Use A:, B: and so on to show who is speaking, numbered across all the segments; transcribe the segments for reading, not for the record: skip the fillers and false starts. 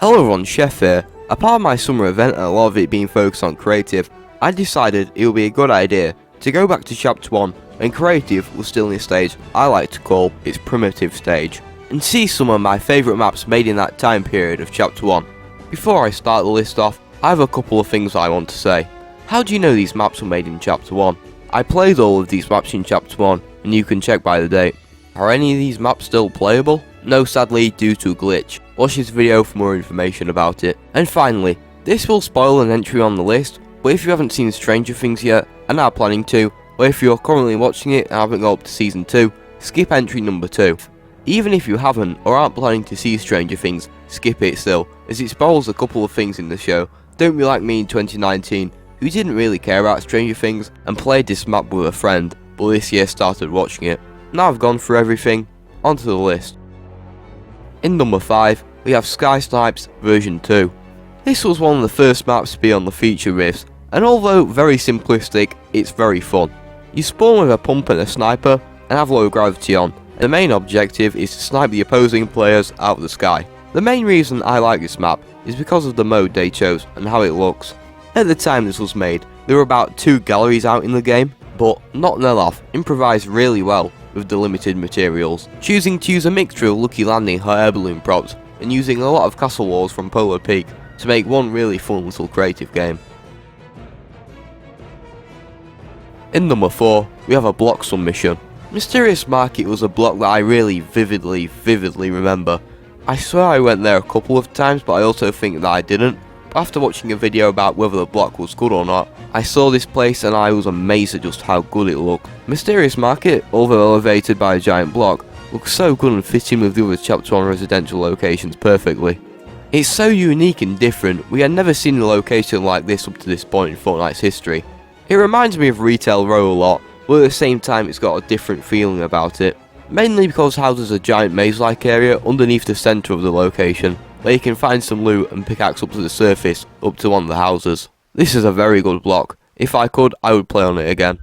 A: Hello everyone, Chef here. A part of my summer event and a lot of it being focused on creative, I decided it would be a good idea to go back to chapter 1 when creative was still in a stage I like to call its primitive stage, and see some of my favourite maps made in that time period of chapter 1. Before I start the list off, I have a couple of things I want to say. How do you know these maps were made in chapter 1? I played all of these maps in chapter 1 and you can check by the date. Are any of these maps still playable? No, sadly, due to a glitch. Watch this video for more information about it. And finally, this will spoil an entry on the list, but if you haven't seen Stranger Things yet and are planning to, or if you're currently watching it and haven't got up to season 2, skip entry number 2. Even if you haven't or aren't planning to see Stranger Things, skip it still, as it spoils a couple of things in the show. Don't be like me in 2019, who didn't really care about Stranger Things and played this map with a friend, but this year started watching it. Now I've gone through everything, onto the list. In number 5, we have Sky Snipes version 2. This was one of the first maps to be on the feature list, and although very simplistic, it's very fun. You spawn with a pump and a sniper, and have low gravity on, and the main objective is to snipe the opposing players out of the sky. The main reason I like this map is because of the mode they chose and how it looks. At the time this was made, there were about 2 galleries out in the game, but Not Neloth improvised really well with the limited materials, choosing to use a mixture of Lucky Landing hot air balloon props and using a lot of castle walls from Polar Peak to make one really fun little creative game. In number 4, we have a block submission. Mysterious Market was a block that I really vividly remember. I swear I went there a couple of times, but I also think that I didn't. After watching a video about whether the block was good or not, I saw this place and I was amazed at just how good it looked. Mysterious Market, although elevated by a giant block, looks so good and fitting with the other chapter 1 residential locations perfectly. It's so unique and different, we had never seen a location like this up to this point in Fortnite's history. It reminds me of Retail Row a lot, but at the same time it's got a different feeling about it. Mainly because it houses a giant maze-like area underneath the centre of the location, where you can find some loot and pickaxe up to the surface, up to one of the houses. This is a very good block. If I could, I would play on it again.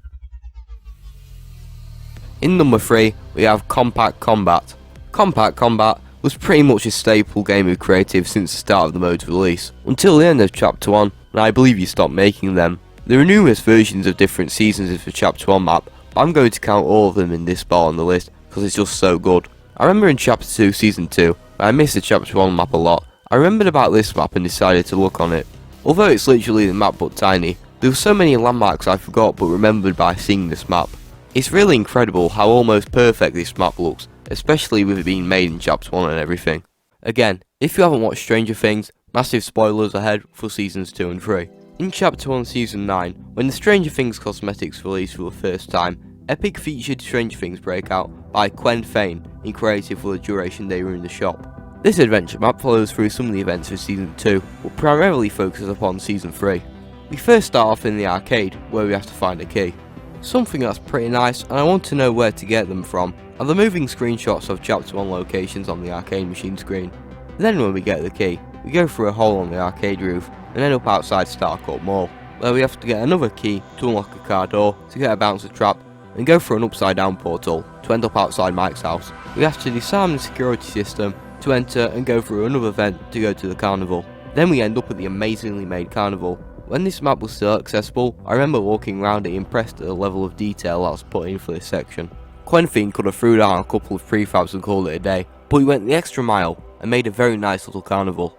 A: In number 3, we have Compact Combat. Compact Combat was pretty much a staple game of creative since the start of the mode's release, until the end of chapter 1, when I believe you stopped making them. There are numerous versions of different seasons of the chapter 1 map, but I'm going to count all of them in this spot on the list, because it's just so good. I remember in chapter 2 season 2, I missed the chapter 1 map a lot. I remembered about this map and decided to look on it. Although it's literally the map but tiny, there were so many landmarks I forgot but remembered by seeing this map. It's really incredible how almost perfect this map looks, especially with it being made in chapter 1 and everything. Again, if you haven't watched Stranger Things, massive spoilers ahead for seasons 2 and 3. In chapter 1 season 9, when the Stranger Things cosmetics released for the first time, Epic featured Stranger Things Breakout by Quen Fane in creative for the duration they were in the shop. This adventure map follows through some of the events of season 2, but primarily focuses upon season 3. We first start off in the arcade, where we have to find a key. Something that's pretty nice, and I want to know where to get them from, are the moving screenshots of chapter 1 locations on the arcade machine screen. Then when we get the key, we go through a hole on the arcade roof, and end up outside Starcourt Mall, where we have to get another key to unlock a car door, to get a bouncer trap, and go through an upside down portal to end up outside Mike's house. We have to disarm the security system to enter and go through another vent to go to the carnival. Then we end up at the amazingly made carnival. When this map was still accessible, I remember walking around it impressed at the level of detail that was put in for this section. Quen Fane could have threw down a couple of prefabs and called it a day, but he went the extra mile and made a very nice little carnival.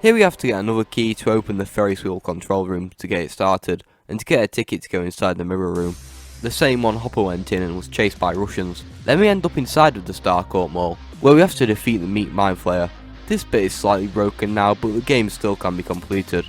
A: Here we have to get another key to open the Ferris wheel control room to get it started, and to get a ticket to go inside the mirror room. The same one Hopper went in and was chased by Russians. Then we end up inside of the Starcourt Mall, where we have to defeat the Meat Mind Flayer. This bit is slightly broken now, but the game still can be completed.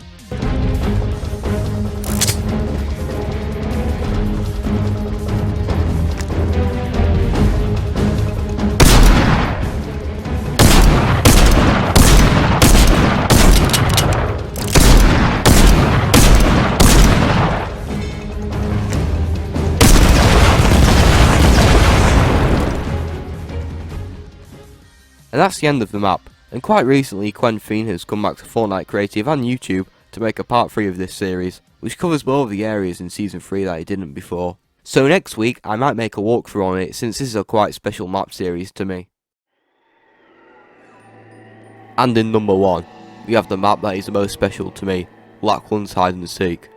A: And that's the end of the map, and quite recently Quen Fane has come back to Fortnite Creative and YouTube to make a part 3 of this series, which covers more of the areas in season 3 that he didn't before. So next week I might make a walkthrough on it, since this is a quite special map series to me. And in number 1, we have the map that is the most special to me, Lachlan's Hide and Seek.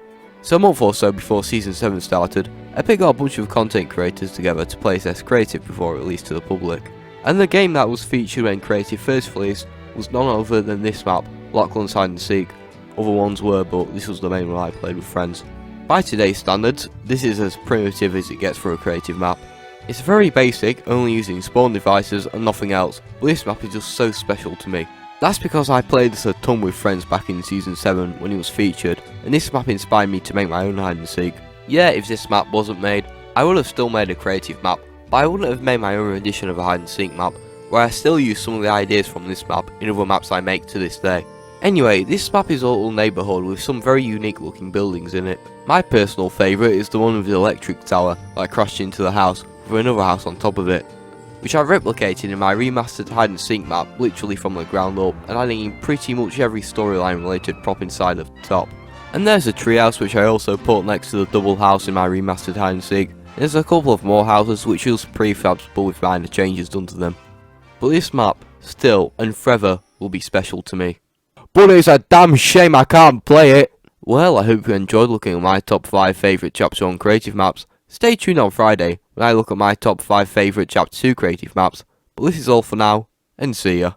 A: So a month or so before Season 7 started, Epic got a bunch of content creators together to play test Creative before it released to the public. And the game that was featured when Creative first released was none other than this map, Lachlan's Hide and Seek. Other ones were, but this was the main one I played with friends. By today's standards, this is as primitive as it gets for a Creative map. It's very basic, only using spawn devices and nothing else, but this map is just so special to me. That's because I played this a ton with friends back in Season 7 when it was featured, and this map inspired me to make my own hide and seek. Yeah, if this map wasn't made, I would have still made a Creative map, but I wouldn't have made my own rendition of a hide and seek map, where I still use some of the ideas from this map in other maps I make to this day. Anyway, this map is a little neighbourhood with some very unique looking buildings in it. My personal favourite is the one with the electric tower that I crashed into the house with another house on top of it, which I've replicated in my remastered hide and seek map literally from the ground up and adding in pretty much every storyline related prop inside of the top. And there's a treehouse which I also put next to the double house in my remastered hide and seek. There's a couple of more houses which use prefabs but with minor changes done to them. But this map, still and forever, will be special to me. But it's a damn shame I can't play it! Well, I hope you enjoyed looking at my top 5 favourite Chapter 1 Creative maps. Stay tuned on Friday when I look at my top 5 favourite Chapter 2 Creative maps. But this is all for now, and see ya.